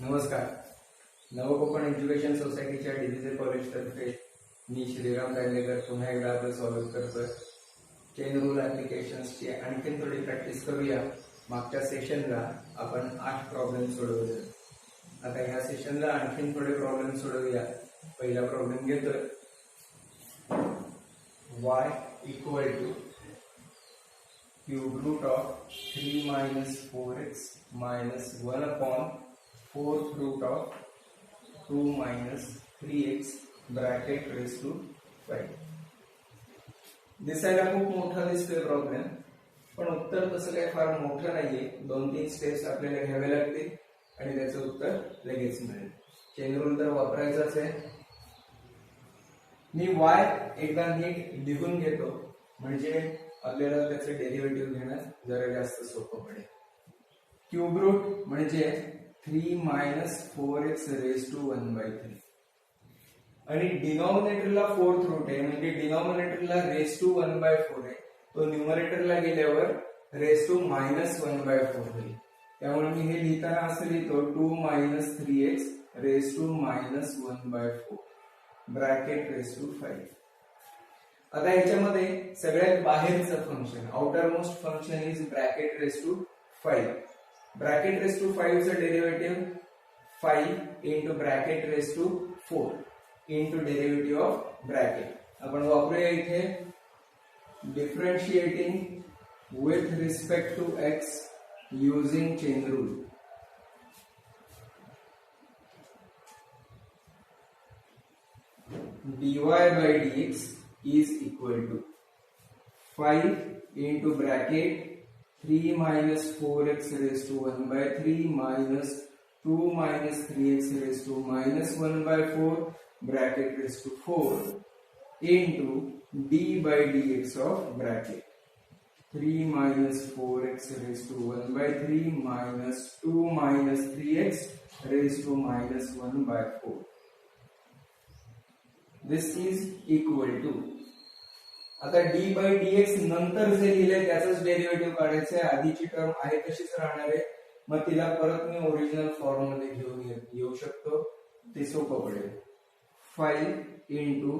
नमस्कार. नवकोकण एज्युकेशन सोसायटीच्या डिजिटल कॉलेजतर्फे मी श्रीराम दांडेकर पुन्हा एकदा आपलं स्वागत करतोय. चेन रूल ॲप्लिकेशन्सची आणखीन थोडी प्रॅक्टिस करूया. मागच्या सेशनला आपण 8 प्रॉब्लेम सोडवले. आता ह्या सेशनला आणखीन थोडे प्रॉब्लेम सोडवूया. पहिला प्रॉब्लेम घेतोय. y equal to cube root of 3 minus 4x minus 1 upon 4th root of 2 minus 3x bracket raised to 5. दिसायला खूप मोठा दिसतोय प्रॉब्लेम, पण उत्तर तसं काही फार मोठं नाहीये. 2-3 स्टेप्स आपल्याला घ्यावे लागतील आणि त्याचं उत्तर लगेच मिळेल. चेन रूल तर वापरायचाच आहे. मी y एकदा नीट लिहून घेतो, म्हणजे आपल्याला त्याचे डेरिव्हेटिव्ह घेणं जरा जास्त सोपं पडेल. क्यूब रूट म्हणजे 3 minus 4x raised to 1/3 आणि डिनॉमिनेटरला 4th रूट आहे, म्हणजे डिनॉमिनेटरला रेस टू 1/4 आहे. तो न्यूमरेटरला गेल्यावर रेस टू -1/4 होईल. त्यामुळे मी हे लिहिताना असं लिहितो 2 minus 3x raise to -1/4 bracket raise to 5. आता याच्यामध्ये सगळ्यात बाहेरचं function, outer most function is bracket raise to 5. Bracket raise to 5 चं derivative 5 into bracket raise to 4 into derivative of bracket. आपण वापरूया इथे differentiating with respect to x using chain rule. dy by dx is equal to 5 into bracket 3 minus 4x raised to 1/3 minus 2 minus 3x raised to -1/4 bracket raised to 4 into d by dx of bracket 3 minus 4x raised to 1/3 minus 2 minus 3x raised to -1/4. This is equal to, आता d by dx नंतर जे लिहिले त्याचंच derivative काढायचं आहे. आधीची term आहे तशीच राहणार आहे, मग तिला परत मी ओरिजिनल फॉर्म मध्ये घेऊन येऊ शकतो. ते सोपं पडेल. 5 into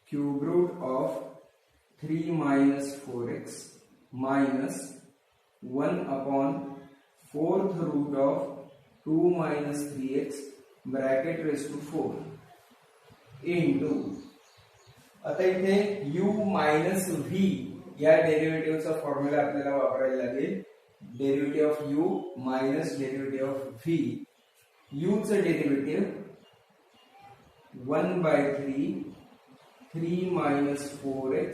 cube root of 3 minus 4x minus 1 upon 4th root of 2 minus 3x bracket raised to 4 into, आता इथे u मायनस v या डेरिव्हेटिव्हचा फॉर्म्युला आपल्याला वापरायला लागेल. Derivative of u minus derivative of v. u चं derivative 1/3 3 minus 4x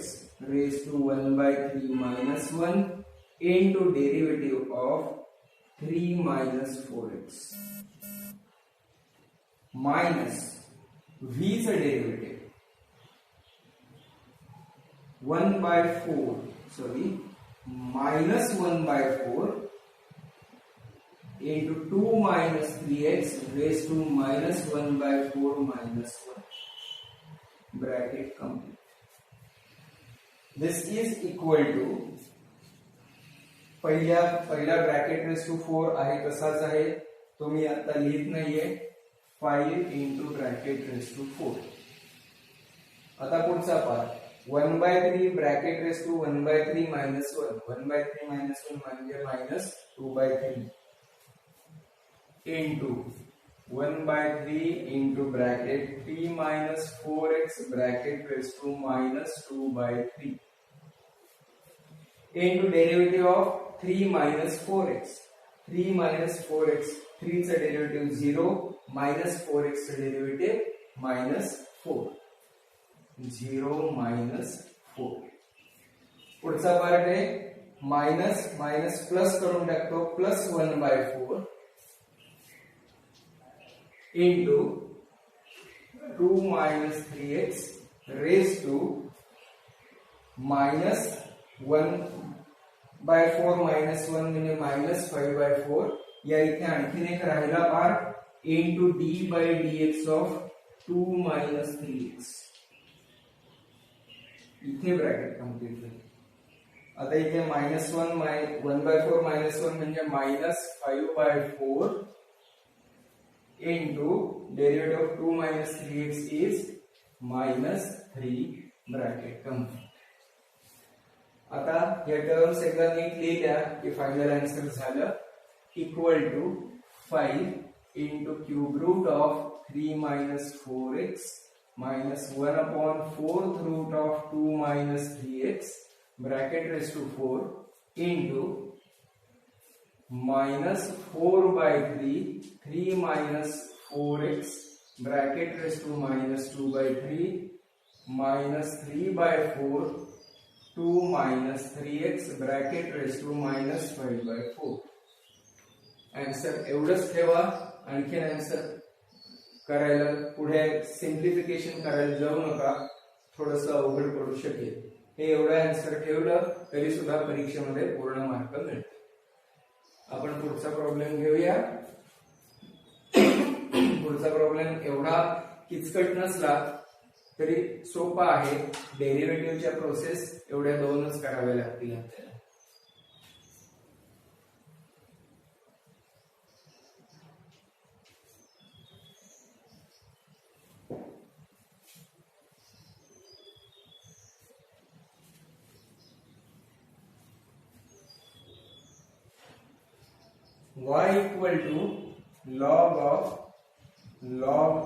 raised to 1/3 minus 1 into derivative of 3 minus 4x minus v चं derivative 1/4 sorry minus 1/4 into 2 minus 3x raised to -1/4 minus 1 bracket complete. This is equal to, पहिला bracket raise to 4 आहे तसाच आहे, तो मी आता लिहित नाहीये. 5 into bracket raise to 4. आता पुढचा part 1/3 bracket raise to 1/3 minus 1. 1/3 minus 1 म्हणजे -2/3 into 1/3 into bracket t minus 4x bracket raise to -2/3 into derivative of 3 minus 4x. 3 minus 4x, 3 चं डेरिव्हेटिव्ह 0, minus 4x चं डेरिव्हेटिव्ह -4. 0 minus 4. पुढचा part आहे minus minus plus करून टाकतो, plus 1/4 into 2 minus 3x raise to -1/4 -1 म्हणजे -5/4. या इथे आणखीन एक राहिला part into d by dx ऑफ 2 minus 3x. इथे ब्रॅकेट कंप्लीट झाली. आता इथे -1/4 -1 म्हणजे -5/4 into derivative of 2 minus 3x is minus 3 bracket complete. आता या टर्म्स एकदा नीट लिहिल्या की फायनल आन्सर झालं equal to 5 into cube root of 3 minus 4x minus 1 upon 4th root of 2 minus 3x bracket raised to 4 into minus 4 by 3 minus 4x bracket raised to minus 2 by 3 minus 3 by 4 2 minus 3x bracket raised to minus 5 by 4. Answer एवढंच ठेवा. आणखी answer करायला पुढे सिंप्लिफिकेशन करायला जाऊ नका, थोडंसं अवघड पडू शकेल. हे एवढं आन्सर ठेवलं तरी सुद्धा परीक्षेमध्ये पूर्ण मार्क मिळतील. आपण पुढचा प्रॉब्लेम घेऊया. पुढचा प्रॉब्लेम एवढा किचकट नसला तरी सोपा आहे. डेरिव्हेटिव्हच्या प्रोसेस एवढ्या दोनच कराव्या लागतील आपल्याला. y equal to log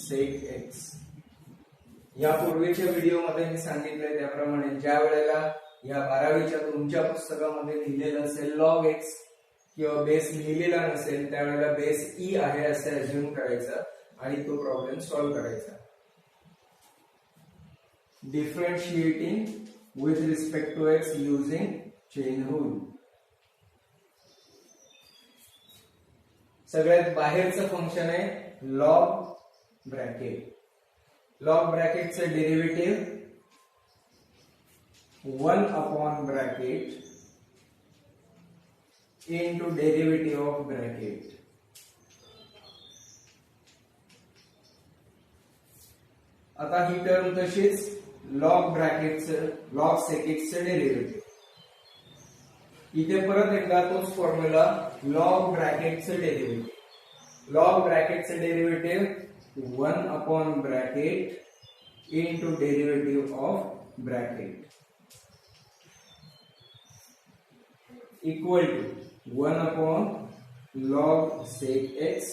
sec x. यापूर्वीच्या व्हिडिओ मध्ये मी सांगितलंय त्याप्रमाणे ज्या वेळेला या 12वीच्या तुमच्या पुस्तकामध्ये लिहिलेलं असेल log x किंवा बेस लिहिलेला नसेल त्यावेळेला बेस e आहे असं अज्युम करायचं आणि तो प्रॉब्लेम सॉल्व्ह करायचा. Differentiating with respect to x using chain rule. सगळ्यात बाहेरचं फंक्शन आहे लॉग ब्रॅकेट. लॉग ब्रॅकेटचं derivative 1 upon bracket into derivative of bracket. आता ही टर्म तशीच लॉग ब्रॅकेटचं लॉग सेक एक्सचं डेरिव्हेटिव्ह. इथे परत एकदा तोच फॉर्म्युला लॉग ब्रॅकेटचं डेरिव्हेटिव्ह. लॉग ब्रॅकेटचं derivative 1 upon bracket into derivative of bracket equal to 1 upon log sec x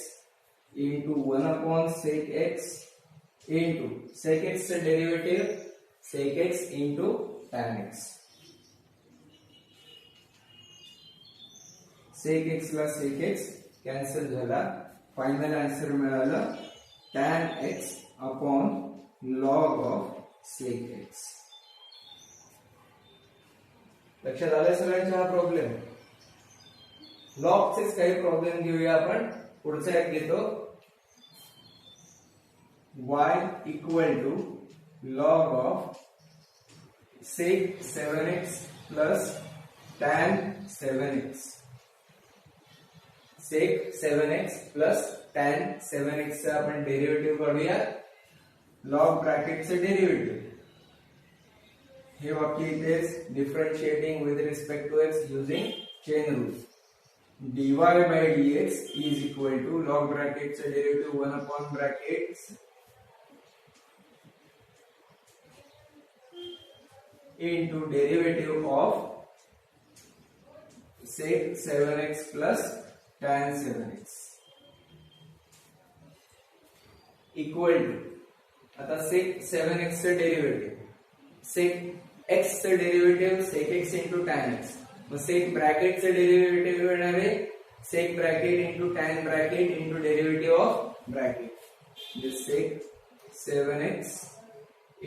into 1 upon sec x into sec एक्सचं derivative sec x into tan x. Sec x ला sec x cancel झाला. Final answer मिळालं tan x upon log of sec x. लक्षात आलं सगळ्यांचा हा problem. लॉगचेच काही problem घेऊया आपण. पुढचा एक घेतो y equal to log of sec 7x plus tan 7x. Sec 7x plus tan 7x चा आपण डेरिव्हेटिव्ह काढूया. लॉग ब्रॅकेटचं डेरिव्हेटिव्ह हे वाक्य इथेच differentiating with respect to x using chain rule. dy by dx is equal to log ब्रॅकेटचं derivative 1 upon bracket into derivative of sec 7x plus tan 7x equal to आता sec 7x चं derivative sec x चं derivative sec x into tan x. मग sec bracket चं derivative येणार आहे sec bracket into tan bracket into derivative of bracket. म्हणजे sec 7x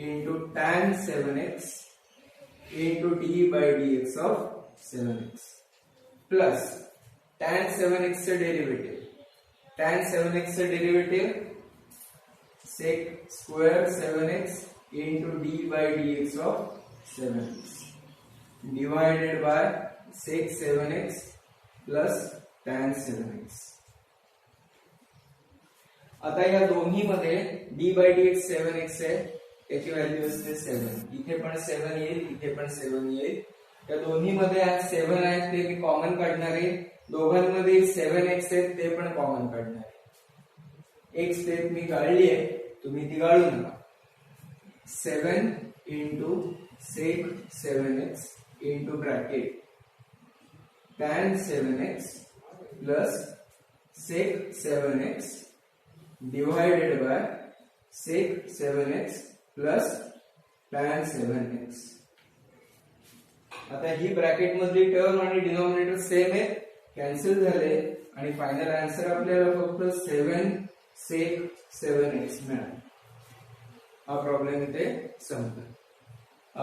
into tan 7x into d by dx of 7x plus tan 7x चं derivative tan 7x चं derivative sec square 7x into d by dx of 7x divided by sec 7x plus tan 7x. आता या दोन्ही मध्ये d by dx 7x आहे त्याची value असते 7. इथे पण 7 येईल इथे पण 7 येईल. या दोन्ही मध्ये 7 आहेत ते मी कॉमन काढणार आहे. दोघांमध्ये 7x आहेत ते पण कॉमन काढणार आहे. एक स्टेप मी काढली आहे, तुम्ही ती काढू नका. 7 into sec 7x into bracket tan 7x plus sec 7x divided by sec 7x plus tan 7x. आता ही ब्रॅकेट मधली टर्म आणि डिनॉमिनेटर सेम आहे, कॅन्सल झाले आणि फायनल आन्सर आपल्याला फक्त 7 sec 7x मिळाला. हा प्रॉब्लेम इथे संपला.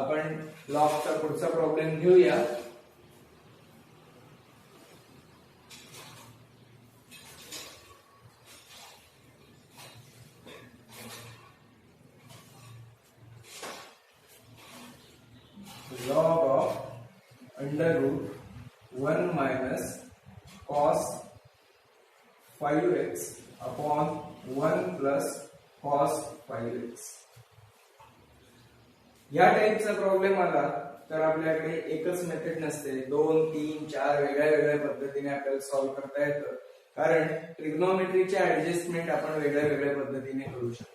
आपण लॉगचा पुढचा प्रॉब्लेम घेऊया. log of under root 1 minus cos 5x upon 1 plus cos 5x. या टाइपचा प्रॉब्लेम आला तर आपल्याकडे एकच मेथड नसते, 2, 3, 4 वेगळ्या वेगळ्या पद्धतीने आपल्याला सॉल्व्ह करता येतं. कारण ट्रिग्नोमेट्रीचे ऍडजस्टमेंट आपण वेगळ्या वेगळ्या पद्धतीने करू शकतो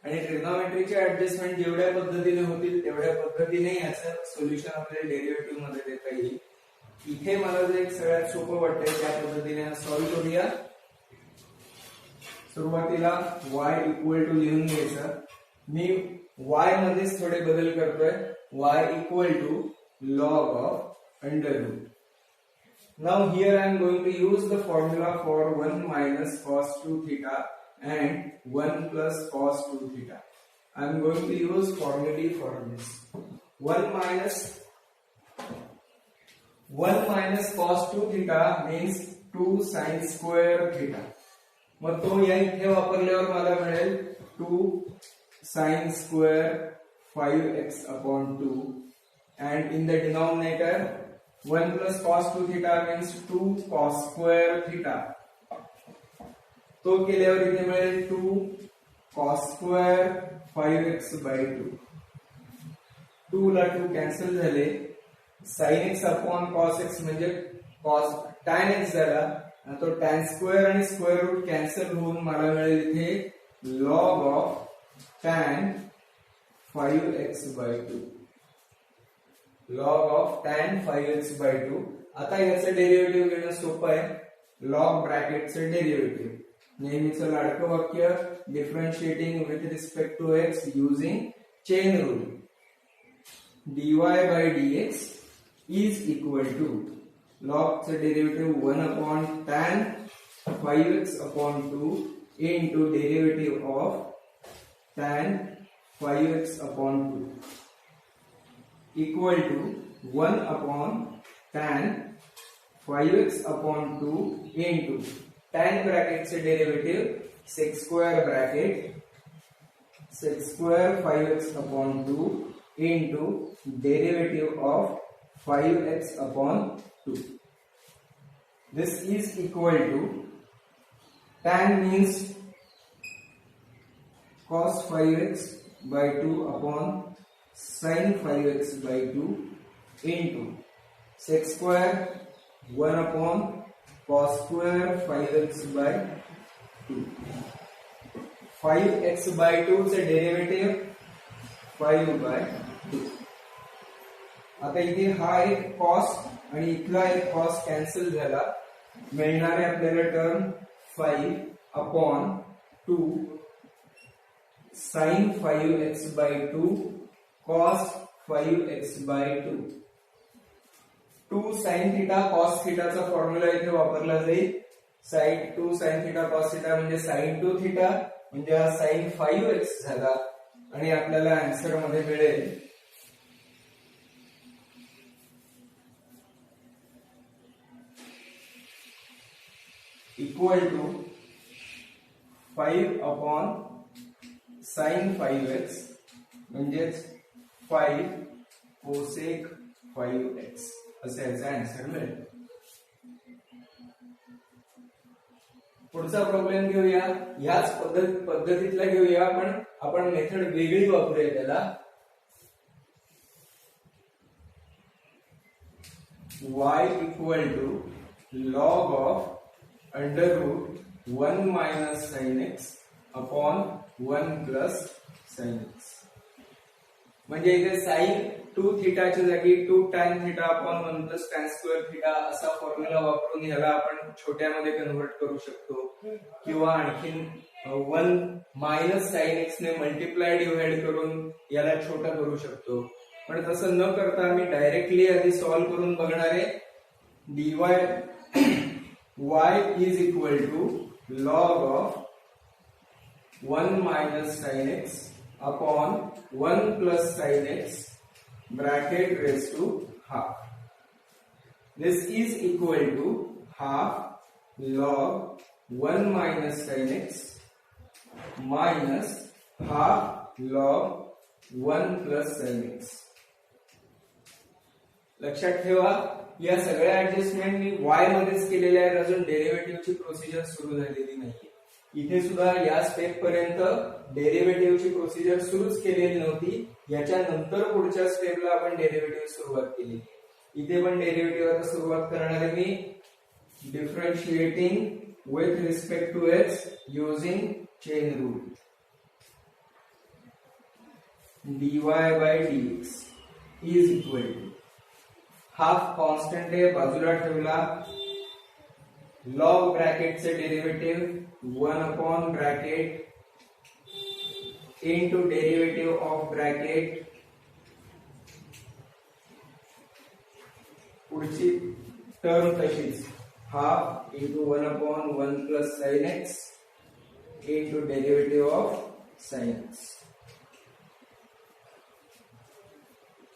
आणि ट्रिग्नोमेट्रीचे ऍडजस्टमेंट जेवढ्या पद्धतीने होतील तेवढ्या पद्धतीने याचं सोल्युशन आपल्याला डेरिव्हेटिव्ह मध्ये देता येईल. इथे मला जे एक सगळ्यात सोपं वाटतंय त्या पद्धतीने सॉल्व्ह करूया. सुरुवातीला y इक्वल टू लिहून घ्यायचं. मी y मध्येच थोडे बदल करतोय. y equal to log of under root. Now here I am going to use the formula for 1 minus cos 2 theta and 1 plus cos 2 theta. I am going to use formulae for this. 1 minus cos 2 theta means 2 sin square theta. मग तो या इथे वापरल्यावर मला मिळेल 2 sin square 5x upon 2 and in the denominator 1 plus cos 2 theta means 2 cos square theta. तो केल्यावर इथे मिळेल 2 cos square 5x by 2. 2 ला 2 कॅन्सल झाले. sin x upon cos x म्हणजे cos tan x झाला. तो tan स्क्वेअर आणि स्क्वेअर रूट कॅन्सल होऊन मला मिळेल इथे log of tan 5x by 2. log of tan 5x by 2. आता याचं डेरिव्हेटिव्ह घेणं सोपं आहे. log ब्रॅकेटचं डेरिव्हेटिव्ह नेहमीचं लाडकं वाक्य, differentiating with respect to x using chain rule. dy by dx is equal to log चं derivative 1 upon tan 5x upon 2 into derivative of tan 5x upon 2 equal to 1 upon tan 5x upon 2 into tan bracket say derivative sec square bracket sec square 5x upon 2 into derivative of 5x upon 2. This is equal to tan means cos 5x by 2 upon sin 5x by 2 into sec square 1 upon cos square 5x by 2. 5x by 2 चे derivative 5 by 2. आता इथे हा एक cos आणि इथला एक cos cancel झाला. मिळणारे आपल्याला term 5 upon 2 sin 5x by 2 cos 5x by 2. 2 sin theta cos theta चा फॉर्म्युला इथे वापरला जाईल. sin 2 sin theta cos theta म्हणजे sin 2 theta म्हणजे हा sin 5x झाला आणि आपल्याला आन्सर मध्ये मिळेल equal to 5 upon sin 5x म्हणजेच 5 cosec 5x असे याचा आन्सर मिळेल. पुढचा प्रॉब्लेम घेऊया. ह्याच पद्धतीतला घेऊया पण आपण मेथड वेगळी वापरूया त्याला. y equal to log of under root 1 minus sin x upon 1 plus sine x. म्हणजे इथे साइन 2 थिटाच्या जागी 2 tan theta upon 1 plus tan square theta असा फॉर्म्युला वापरून ह्याला आपण छोट्यामध्ये कन्व्हर्ट करू शकतो, किंवा आणखीन 1 मायनस साइन एक्स ने मल्टिप्लाय डिवाइड करून याला छोटा करू शकतो. पण तसं न करता मी डायरेक्टली आधी सॉल्व्ह करून बघणार आहे. dy y is equal to log of 1 minus sine x upon 1 plus sine x bracket raise to half. This is equal to half log 1 minus sine x minus half log 1 plus sine x. लक्षात ठेवा, या सगळ्या adjustment मी y मध्येच केलेल्या आहेत, अजून डेरिव्हेटिव्हची procedure सुरू झालेली नाहीये. इथे सुद्धा या स्टेप पर्यंत डेरिव्हेटिव्हची प्रोसिजर सुरूच केलेली नव्हती. याच्या नंतर पुढच्या स्टेपला आपण डेरिव्हेटिव्ह सुरुवात केली. इथे पण डेरिव्हेटिव्ह आता सुरुवात करणार आहे मी differentiating with respect to x using chain rule. dy by dx is equal to half constant आहे बाजूला ठेवला, लॉग ब्रॅकेटचे derivative 1 upon bracket into derivative of bracket, पुढची टर्म तशीच half into 1 upon 1 plus sine x into derivative of sine x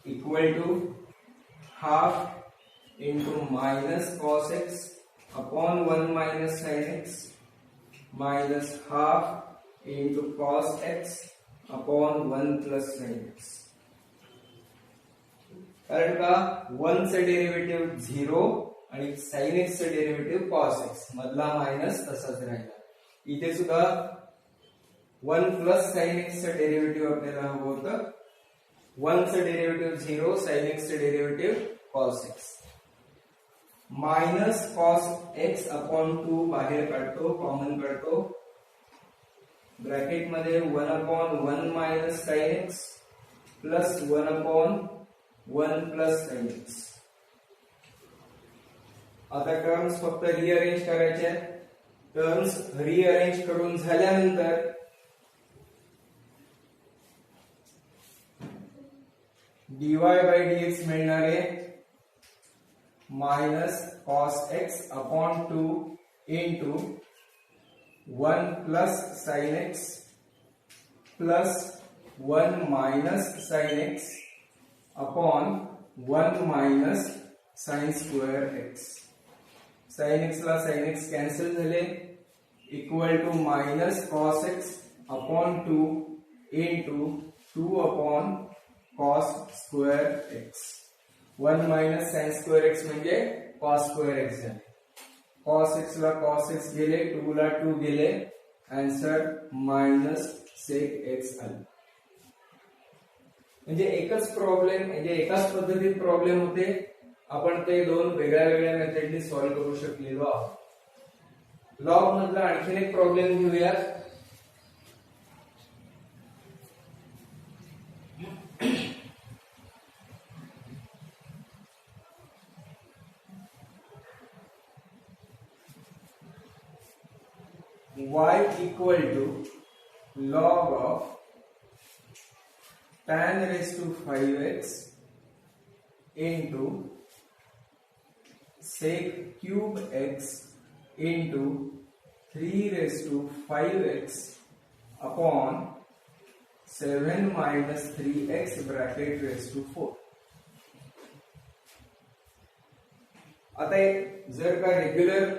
equal to half into minus cos x upon 1 minus sin x minus half into cos x upon 1 plus sin x. कारण का 1 चे derivative 0 आणि sin x चे derivative cos x, मधला minus तसाच राहिला. इथे सुद्धा 1 प्लस sin x चे डेरिव्हेटिव्ह आपल्याला हवं होतं. 1 चे डेरिव्हेटिव्ह 0, sin x चे derivative cos x minus cos x upon 2 बाहेर काढतो, कॉमन काढतो, ब्रॅकेट मध्ये 1 upon 1 minus sin x plus 1 upon 1 plus sin x. आता टर्म्स फक्त रिअरेंज करायचे. टर्म्स रिअरेंज करून झाल्यानंतर dy by dx मिळणार आहे minus cos x upon 2 into 1 plus sin x plus 1 minus sin x upon 1 minus sin square x. sin x ला sin x cancel झाले, equal to minus cos x upon 2 into 2 upon cos square x. 1 minus sin square x म्हणजे cos square x झाले. cos x ला cos x गेले, 2 ला 2 गेले, answer minus sec x आले. म्हणजे एकच प्रॉब्लेम, म्हणजे एकाच पद्धतीत प्रॉब्लेम होते, आपण ते दोन वेगळ्या वेगळ्या मेथडनी सॉल्व्ह करू शकलेलो आहोत. लॉग मधला आणखीन एक प्रॉब्लेम घेऊयात. y equal to log of tan raised to 5x into sec cube x into 3 raised to 5x upon 7 minus 3x bracket raised to 4. आता जर का रेग्युलर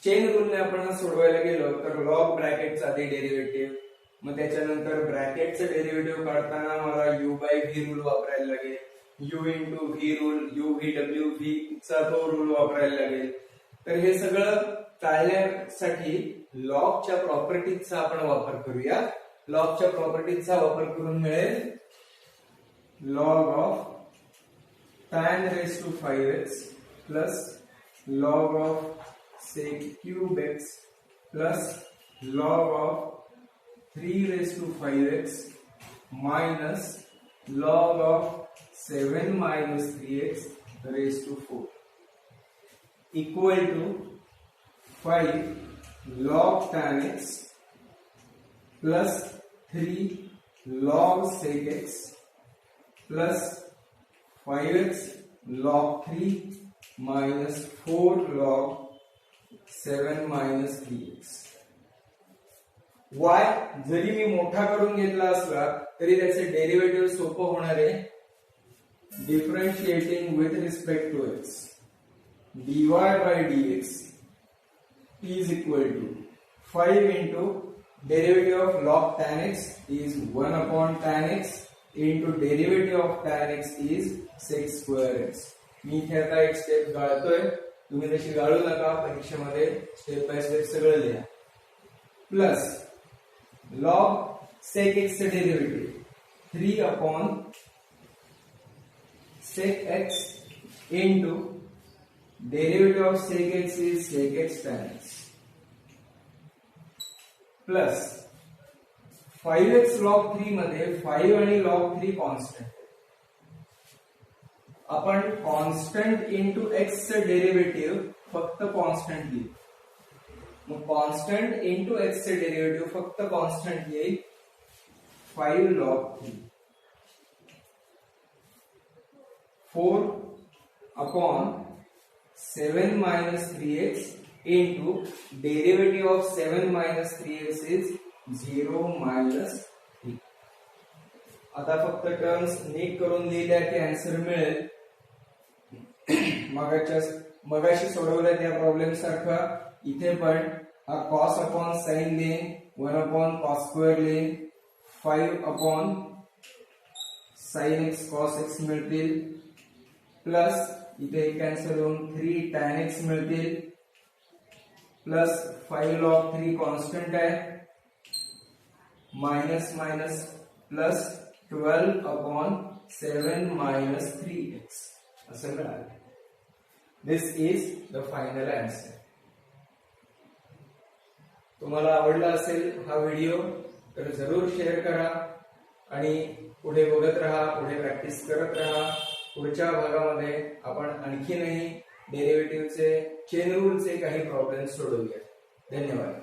चेन रूलने आपण सोडवायला गेलो तर लॉग ब्रॅकेटचा आधी डेरिव्हेटिव्ह, मग त्याच्यानंतर ब्रॅकेटचं डेरिव्हेटिव्ह काढताना मला u बाय v रूल वापरायला लागेल, u into v rule, u v w v चा तो रूल वापरायला लागेल. तर हे सगळं टाळण्यासाठी लॉगच्या प्रॉपर्टीजचा आपण वापर करूया. लॉगच्या प्रॉपर्टीजचा वापर करून मिळेल log of tan raised to 5x plus log of sec cube x plus log of 3 raised to 5x minus log of 7 minus 3x raised to 4 equal to 5 log tan x plus 3 log sec x plus 5x log 3 minus 4 log 7 minus 3x. y जरी मी मोठा करून घेतला असला तरी त्याचे derivative सोपं होणार आहे. Differentiating with respect to x dy by dx is equal to 5 into derivative of log tan x is 1 upon tan x into derivative of tan x is sec square x. मी इथे आता एक step गाळतोय, तुम्ही तशी गाळू नका, परीक्षेमध्ये step by step सगळं लिहा. Plus log sec x चे derivative 3 upon sec x into derivative of sec x is sec x tan x plus 5x log 3 मध्ये 5 आणि log 3 कॉन्स्टंट. आपण कॉन्स्टंट इंटू x चे डेरिव्हेटिव्ह फक्त कॉन्स्टंट लिहू. मग कॉन्स्टंट इंटू x चे derivative फक्त कॉन्स्टंट येईल 5 log 3 4 upon 7 minus 3x into derivative of 7 minus 3x is 0 minus 3. आता फक्त टर्म्स नीट करून लिहिल्या की आन्सर मिळेल. मगाशी सोडवल्या त्या प्रॉब्लेम सारखा इथे पण हा cos upon sin लिहीन, 1 upon cos square लिहीन, 5 upon sin x cos x मिळतील, प्लस इथे कॅन्सल होऊन 3 tan x मिळतील, प्लस 5 log 3 कॉन्स्टंट आहे, minus minus plus 12 upon 7 minus 3x असं मिळालं. दिस इज द फायनल आन्सर. तुम्हाला आवडला असेल हा व्हिडिओ तर जरूर शेअर करा आणि पुढे बघत राहा, पुढे प्रॅक्टिस करत राहा. पुढच्या भागामध्ये आपण आणखीनही डेरिव्हेटिव्हचे चेन रूलचे काही प्रॉब्लेम्स सोडवूया. धन्यवाद.